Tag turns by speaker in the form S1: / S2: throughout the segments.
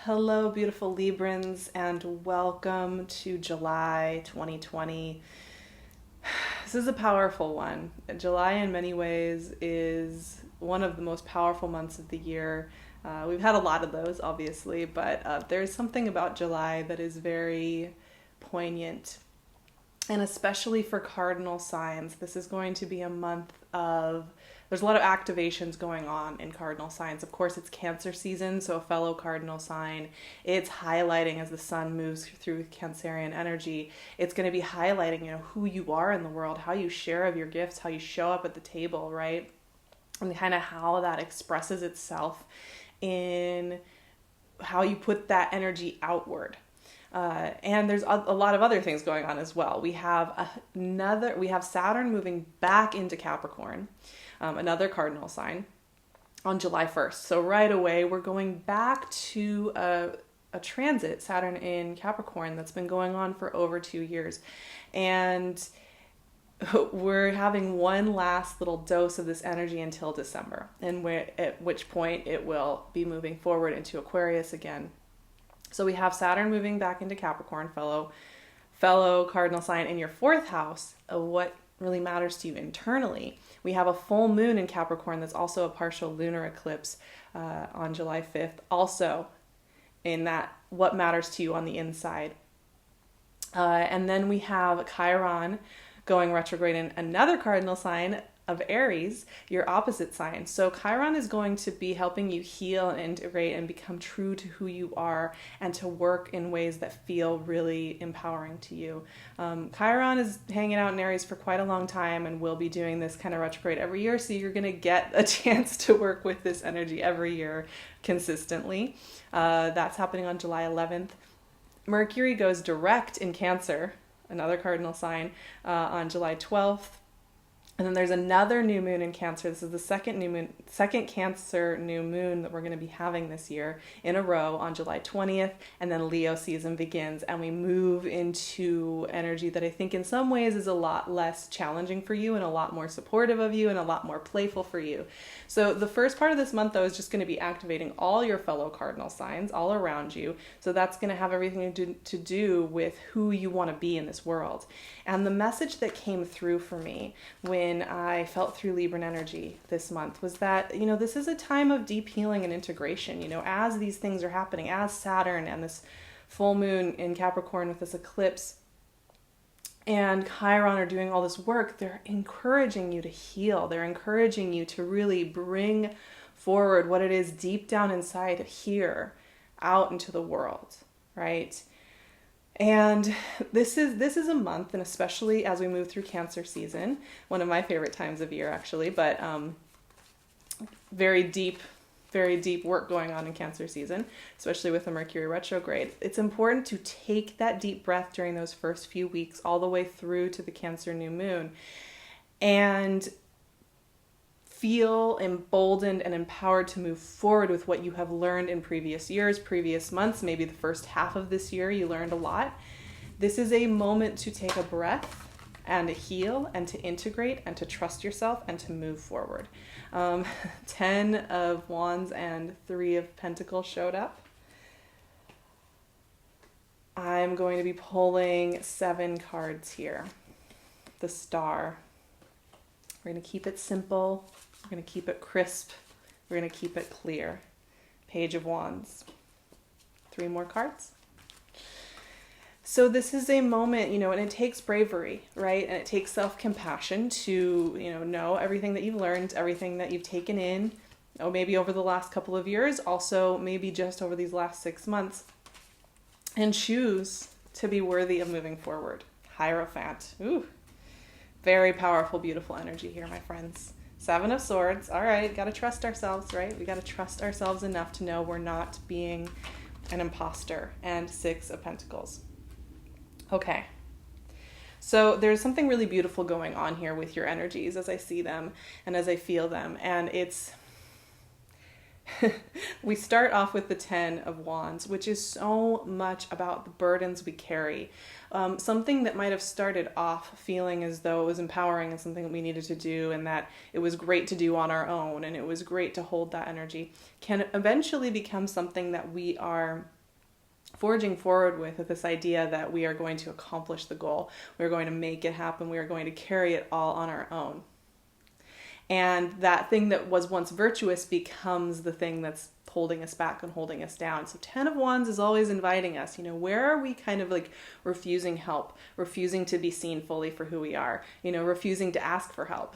S1: Hello, beautiful Librans, and welcome to July 2020. This is a powerful one. July, in many ways, is one of the most powerful months of the year. We've had a lot of those, obviously, but there's something about July that is very poignant. And especially for cardinal signs, this is going to be a month of, there's a lot of activations going on in cardinal signs. Of course, it's Cancer season, so a fellow cardinal sign, it's highlighting as the sun moves through Cancerian energy. It's going to be highlighting, who you are in the world, how you share of your gifts, how you show up at the table, right? And kind of how that expresses itself in how you put that energy outward. And there's a lot of other things going on as well. We have Saturn moving back into Capricorn, another cardinal sign, on July 1st. So right away, we're going back to a transit, Saturn in Capricorn, that's been going on for over 2 years. And we're having one last little dose of this energy until December, and at which point it will be moving forward into Aquarius again. So we have Saturn moving back into Capricorn, fellow cardinal sign in your fourth house of what really matters to you internally. We have a full moon in Capricorn that's also a partial lunar eclipse on July 5th, also in that what matters to you on the inside. And then we have Chiron going retrograde in another cardinal sign of Aries, your opposite sign. So Chiron is going to be helping you heal and integrate and become true to who you are and to work in ways that feel really empowering to you. Chiron is hanging out in Aries for quite a long time and will be doing this kind of retrograde every year. So you're going to get a chance to work with this energy every year consistently. That's happening on July 11th. Mercury goes direct in Cancer, another cardinal sign, on July 12th. And then there's another new moon in Cancer. This is the second Cancer new moon that we're going to be having this year in a row on July 20th. And then Leo season begins and we move into energy that I think in some ways is a lot less challenging for you and a lot more supportive of you and a lot more playful for you. So the first part of this month, though, is just going to be activating all your fellow cardinal signs all around you. So that's going to have everything to do with who you want to be in this world. And the message that came through for me when I felt through Libran energy this month was that, this is a time of deep healing and integration, as these things are happening, as Saturn and this full moon in Capricorn with this eclipse and Chiron are doing all this work. They're encouraging you to heal. They're encouraging you to really bring forward what it is deep down inside here out into the world, right? And this is a month, and especially as we move through Cancer season, one of my favorite times of year actually, but very deep work going on in Cancer season, especially with the Mercury retrograde. It's important to take that deep breath during those first few weeks all the way through to the Cancer new moon and feel emboldened and empowered to move forward with what you have learned in previous years, previous months, maybe the first half of this year you learned a lot. This is a moment to take a breath and to heal and to integrate and to trust yourself and to move forward. 10 of Wands and 3 of Pentacles showed up. I'm going to be pulling 7 cards here. The Star. We're going to keep it simple. We're going to keep it crisp. We're going to keep it clear. Page of Wands. 3 more cards. So this is a moment, and it takes bravery, right? And it takes self-compassion to, know everything that you've learned, everything that you've taken in, maybe over the last couple of years, also maybe just over these last 6 months, and choose to be worthy of moving forward. Hierophant. Ooh. Very powerful, beautiful energy here, my friends. 7 of Swords. All right, got to trust ourselves, right? We got to trust ourselves enough to know we're not being an imposter. And 6 of Pentacles. Okay. So there's something really beautiful going on here with your energies as I see them and as I feel them. And it's we start off with the 10 of Wands, which is so much about the burdens we carry. Something that might have started off feeling as though it was empowering and something that we needed to do and that it was great to do on our own and it was great to hold that energy can eventually become something that we are forging forward with this idea that we are going to accomplish the goal. We're going to make it happen. We are going to carry it all on our own. And that thing that was once virtuous becomes the thing that's holding us back and holding us down. So 10 of Wands is always inviting us, where are we kind of like refusing help, refusing to be seen fully for who we are, refusing to ask for help,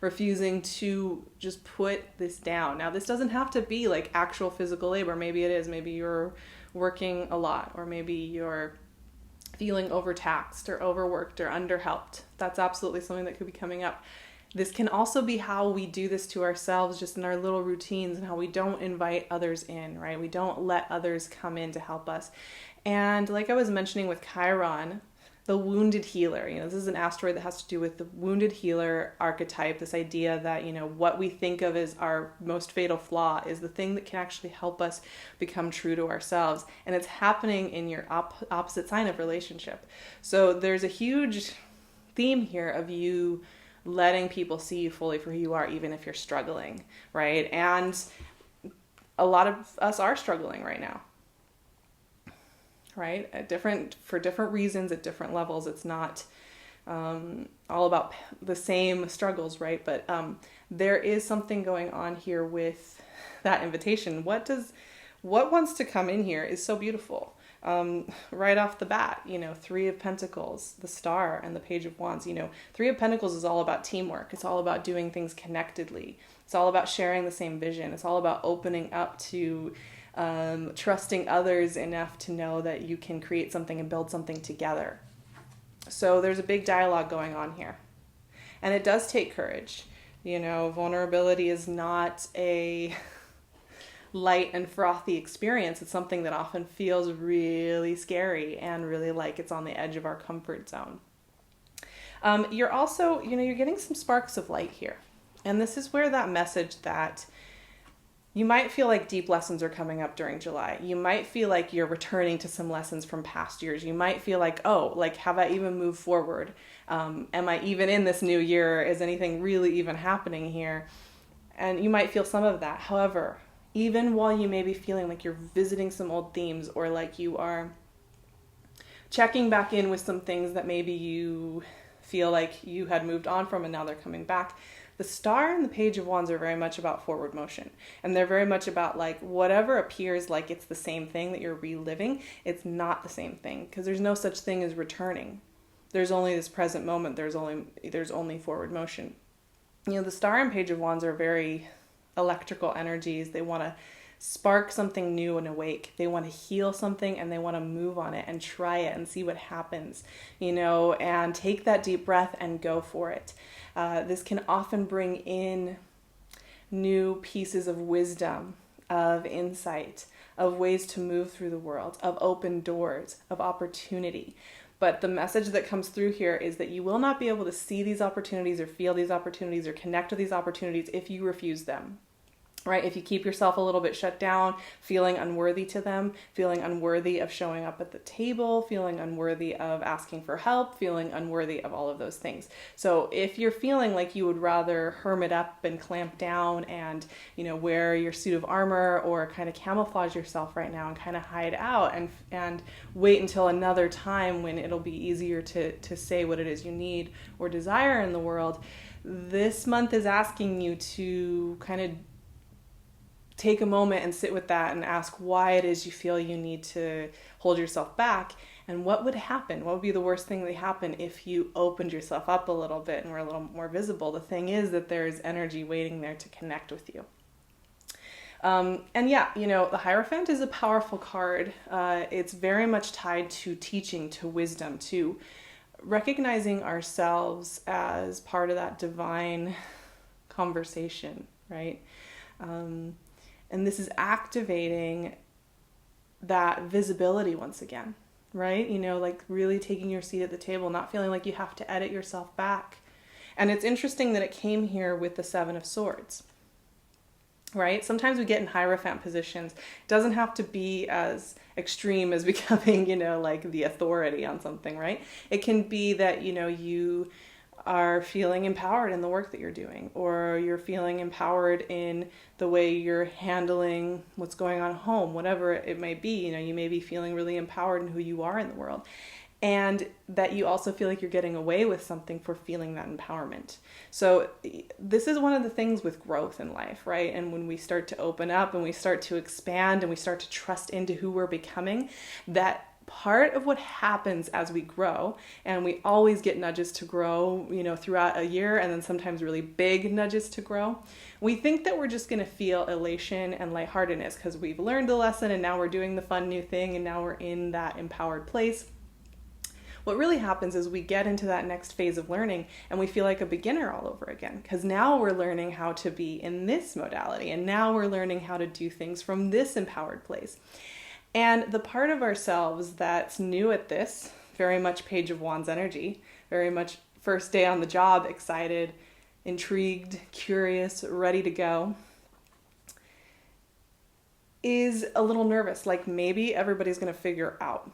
S1: refusing to just put this down. Now, this doesn't have to be like actual physical labor. Maybe it is. Maybe you're working a lot, or maybe you're feeling overtaxed or overworked or underhelped. That's absolutely something that could be coming up. This can also be how we do this to ourselves, just in our little routines, and how we don't invite others in, right? We don't let others come in to help us. And like I was mentioning with Chiron, the wounded healer, this is an asteroid that has to do with the wounded healer archetype, this idea that, what we think of as our most fatal flaw is the thing that can actually help us become true to ourselves. And it's happening in your opposite sign of relationship. So there's a huge theme here of you letting people see you fully for who you are, even if you're struggling, right? And a lot of us are struggling right now, right? For different reasons at different levels. It's not all about the same struggles, right? But there is something going on here with that invitation. What wants to come in here is so beautiful. Right off the bat, 3 of Pentacles, the Star, and the Page of Wands. 3 of Pentacles is all about teamwork. It's all about doing things connectedly. It's all about sharing the same vision. It's all about opening up to trusting others enough to know that you can create something and build something together. So there's a big dialogue going on here. And it does take courage. Vulnerability is not a light and frothy experience. It's something that often feels really scary and really like it's on the edge of our comfort zone. You're also, you're getting some sparks of light here. And this is where that message that you might feel like deep lessons are coming up during July. You might feel like you're returning to some lessons from past years. You might feel like, have I even moved forward? Am I even in this new year? Is anything really even happening here? And you might feel some of that. However, even while you may be feeling like you're visiting some old themes, or like you are checking back in with some things that maybe you feel like you had moved on from and now they're coming back, the Star and the Page of Wands are very much about forward motion. And they're very much about like whatever appears like it's the same thing that you're reliving, it's not the same thing, because there's no such thing as returning. There's only this present moment. There's only forward motion. The Star and Page of Wands are very electrical energies. They want to spark something new and awake. They want to heal something and they want to move on it and try it and see what happens, and take that deep breath and go for it. This can often bring in new pieces of wisdom, of insight, of ways to move through the world, of open doors, of opportunity. But the message that comes through here is that you will not be able to see these opportunities or feel these opportunities or connect with these opportunities if you refuse them, right? If you keep yourself a little bit shut down, feeling unworthy to them, feeling unworthy of showing up at the table, feeling unworthy of asking for help, feeling unworthy of all of those things. So if you're feeling like you would rather hermit up and clamp down and, wear your suit of armor or kind of camouflage yourself right now and kind of hide out and wait until another time when it'll be easier to say what it is you need or desire in the world, this month is asking you to kind of take a moment and sit with that and ask why it is you feel you need to hold yourself back, and what would happen? What would be the worst thing that happened if you opened yourself up a little bit and were a little more visible? The thing is that there's energy waiting there to connect with you. The Hierophant is a powerful card. It's very much tied to teaching, to wisdom, to recognizing ourselves as part of that divine conversation, right? And this is activating that visibility once again, right? Like really taking your seat at the table, not feeling like you have to edit yourself back. And it's interesting that it came here with the 7 of Swords. right? Sometimes we get in Hierophant positions. It doesn't have to be as extreme as becoming, like the authority on something, right? It can be that, you are feeling empowered in the work that you're doing, or you're feeling empowered in the way you're handling what's going on at home, whatever it may be. You may be feeling really empowered in who you are in the world. And that you also feel like you're getting away with something for feeling that empowerment. So this is one of the things with growth in life, right? And when we start to open up and we start to expand and we start to trust into who we're becoming, that part of what happens as we grow, and we always get nudges to grow, throughout a year, and then sometimes really big nudges to grow. We think that we're just going to feel elation and lightheartedness because we've learned the lesson and now we're doing the fun new thing and now we're in that empowered place. What really happens is we get into that next phase of learning and we feel like a beginner all over again, because now we're learning how to be in this modality, and now we're learning how to do things from this empowered place. And the part of ourselves that's new at this, very much Page of Wands energy, very much first day on the job, excited, intrigued, curious, ready to go, is a little nervous. Like maybe everybody's going to figure out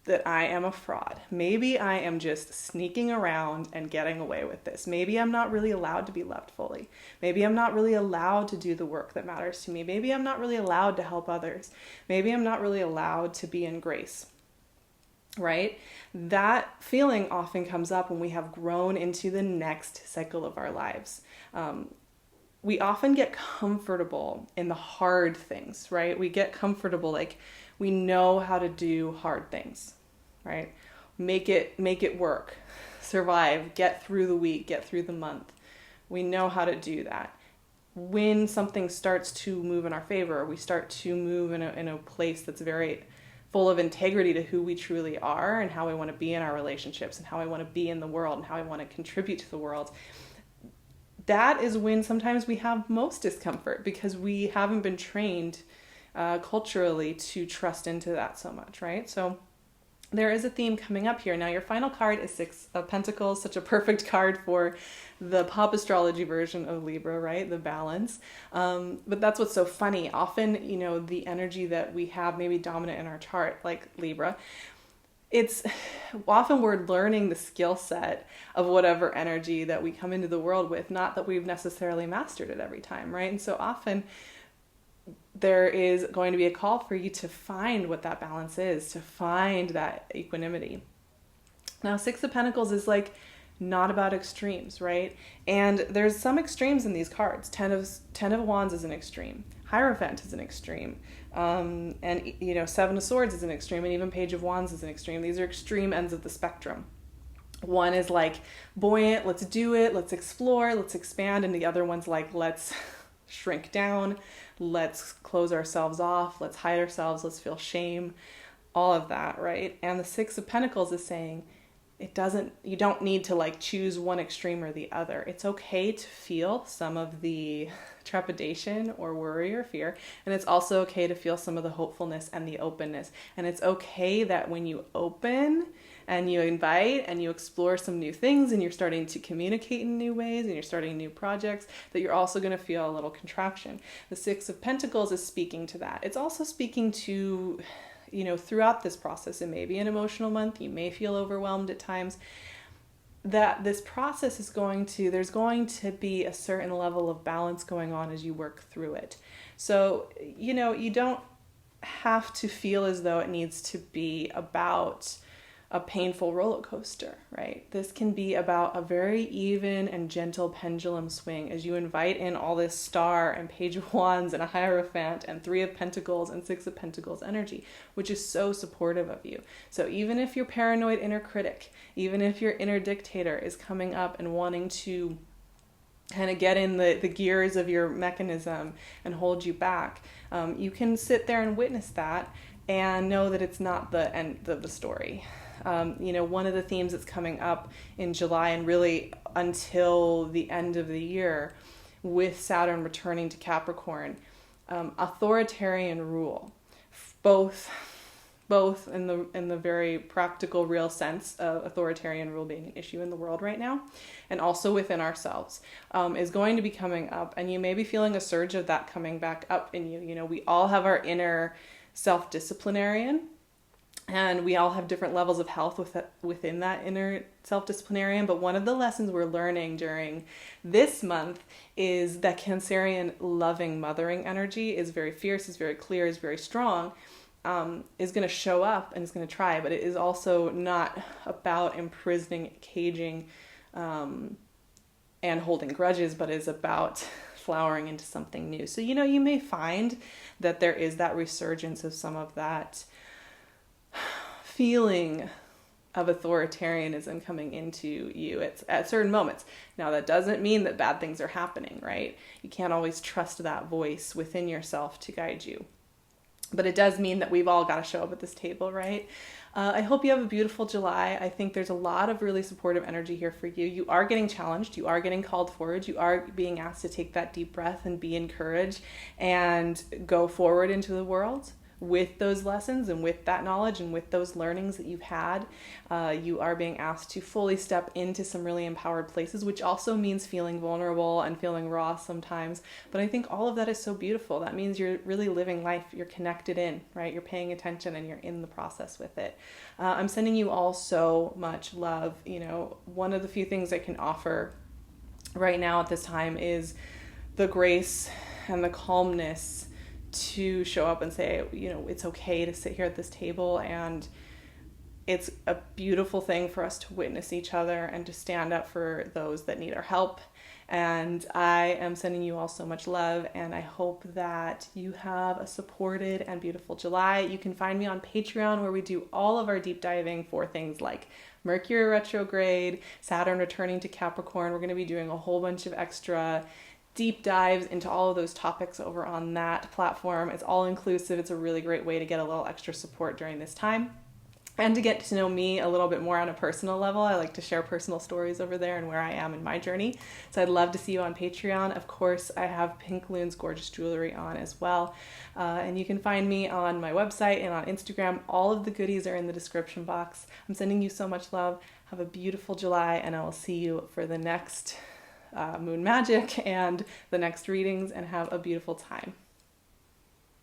S1: that I am a fraud. Maybe I am just sneaking around and getting away with this. Maybe I'm not really allowed to be loved fully. Maybe I'm not really allowed to do the work that matters to me. Maybe I'm not really allowed to help others. Maybe I'm not really allowed to be in grace, right? That feeling often comes up when we have grown into the next cycle of our lives. We often get comfortable in the hard things, right? We get comfortable, like we know how to do hard things, right? Make it work, survive, get through the week, get through the month. We know how to do that. When something starts to move in our favor, we start to move in a place that's very full of integrity to who we truly are and how we want to be in our relationships and how I want to be in the world and how I want to contribute to the world. That is when sometimes we have most discomfort because we haven't been trained culturally to trust into that so much, right? So there is a theme coming up here. Now your final card is Six of Pentacles, such a perfect card for the pop astrology version of Libra, right? The balance. But that's what's so funny. Often, the energy that we have maybe dominant in our chart, like Libra, it's often we're learning the skill set of whatever energy that we come into the world with, not that we've necessarily mastered it every time, right? And so often there is going to be a call for you to find what that balance is, to find that equanimity. Now, Six of Pentacles is like not about extremes, right? And there's some extremes in these cards. Ten of Wands is an extreme. Hierophant is an extreme. And Seven of Swords is an extreme, and even Page of Wands is an extreme. These are extreme ends of the spectrum. One is like buoyant, let's do it, let's explore, let's expand, and the other one's like, let's shrink down, let's close ourselves off, let's hide ourselves, let's feel shame, all of that, right? And the Six of Pentacles is saying you don't need to like choose one extreme or the other. It's okay to feel some of the trepidation or worry or fear, and it's also okay to feel some of the hopefulness and the openness. And it's okay that when you open and you invite and you explore some new things and you're starting to communicate in new ways and you're starting new projects, that you're also going to feel a little contraction. The Six of Pentacles is speaking to that. It's also speaking to, throughout this process, it may be an emotional month, you may feel overwhelmed at times, that this process there's going to be a certain level of balance going on as you work through it. So, you don't have to feel as though it needs to be about a painful roller coaster, right? This can be about a very even and gentle pendulum swing as you invite in all this Star and Page of Wands and a Hierophant and Three of Pentacles and Six of Pentacles energy, which is so supportive of you. So even if your paranoid inner critic, even if your inner dictator is coming up and wanting to kind of get in the gears of your mechanism and hold you back, you can sit there and witness that and know that it's not the end of the story. One of the themes that's coming up in July and really until the end of the year with Saturn returning to Capricorn, authoritarian rule, both both in the very practical, real sense of authoritarian rule being an issue in the world right now, and also within ourselves, is going to be coming up. And you may be feeling a surge of that coming back up in you. You know, we all have our inner self-disciplinarian, and we all have different levels of health within that inner self-disciplinarian. But one of the lessons we're learning during this month is that Cancerian loving mothering energy is very fierce, is very clear, is very strong, is going to show up and is going to try. But it is also not about imprisoning, caging, and holding grudges, but is about flowering into something new. So, you know, you may find that there is that resurgence of some of that feeling of authoritarianism coming into you at certain moments. Now, that doesn't mean that bad things are happening, right? You can't always trust that voice within yourself to guide you. But it does mean that we've all got to show up at this table, right? I hope you have a beautiful July. I think there's a lot of really supportive energy here for you. You are getting challenged. You are getting called forward. You are being asked to take that deep breath and be encouraged and go forward into the world with those lessons and with that knowledge and with those learnings that you've had. You are being asked to fully step into some really empowered places, which also means feeling vulnerable and feeling raw sometimes. But I think all of that is so beautiful. That means you're really living life. You're connected in, right? You're paying attention and you're in the process with it. I'm sending you all so much love. You know, one of the few things I can offer right now at this time is the grace and the calmness to show up and say, you know, it's okay to sit here at this table, and it's a beautiful thing for us to witness each other and to stand up for those that need our help. And I am sending you all so much love, and I hope that you have a supported and beautiful July. You can find me on Patreon, where we do all of our deep diving for things like Mercury retrograde, Saturn returning to Capricorn. We're going to be doing a whole bunch of extra deep dives into all of those topics over on that platform. It's all inclusive. It's a really great way to get a little extra support during this time and to get to know me a little bit more on a personal level. I like to share personal stories over there and where I am in my journey. So I'd love to see you on Patreon. Of course, I have PinkLune's gorgeous jewelry on as well. And you can find me on my website and on Instagram. All of the goodies are in the description box. I'm sending you so much love. Have a beautiful July, and I will see you for the next Moon Magic and the next readings, and have a beautiful time.